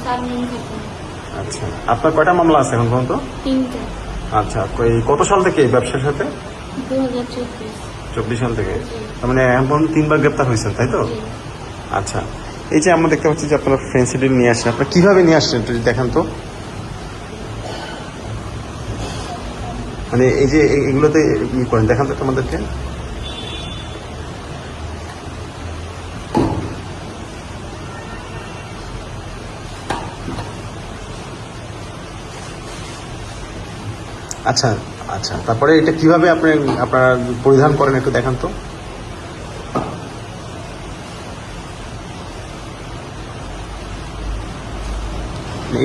শারমিন খাতুন। আচ্ছা, আপনার কয়টা মামলা আছে এখন পর্যন্ত? 3টা। আচ্ছা, কত সাল থেকে এই ব্যবসার সাথে? 2024। 24 সাল থেকে। তার মানে এখন পর্যন্ত 3বার গ্রেপ্তার হয়েছেন, তাই তো? জি। আচ্ছা, এই যে আমরা দেখতে পাচ্ছি যে আপনারা ফেন্সিডিল নিয়ে আসছেন, আপনারা কিভাবে নিয়ে আসছেন একটু দেখান তো। মানে এই যে এগুলোতে ই করেন, দেখান তো আমাদেরকে। আচ্ছা আচ্ছা, তারপরে এটা কিভাবে আপনারা পরিধান করেন একটু দেখান তো।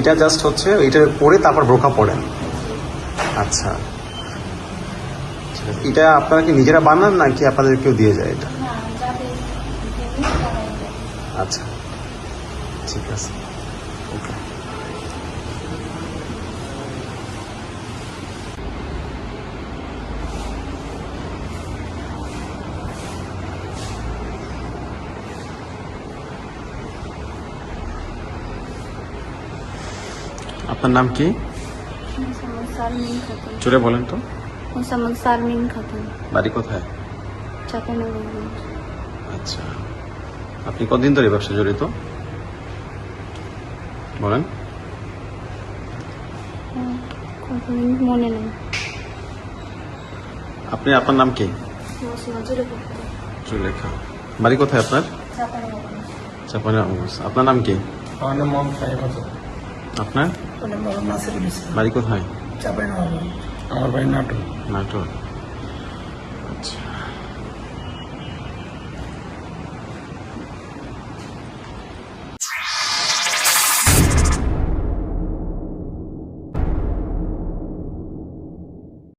এটা জাস্ট হচ্ছে এটা পরে তারপর বোরকা পরেন। আচ্ছা, ঠিক আছে। এটা আপনারা কি নিজেরা বানান নাকি আপনাদের কেউ দিয়ে যায় এটা? না, যাদের জমি তারাই দেয়। আচ্ছা, ঠিক আছে, ওকে। আপনার নাম কি? মোসাম্মদ শারমিন খাতুন। জোরে বলেন তো। মোসাম্মদ শারমিন খাতুন। বাড়ি কোথায়? চাঁপাইনবাবগঞ্জ। আচ্ছা, আপনি কতদিন ধরে ব্যবসা জড়িত বলেন? কতদিন মনে নেই। আপনার নাম কি? জুলেখা। বাড়ি কোথায় আপনার? চাঁপাইনবাবগঞ্জ। আপনার নাম কি? আমার নাম মোহাম্মদ সাহেব হাসান। আপনার আমার নাম নাসিরুল ইসলাম। বাড়ি কোথায়? চাঁপাইনবাবগঞ্জ। আমার বাড়ি নাটোর। নাটোর।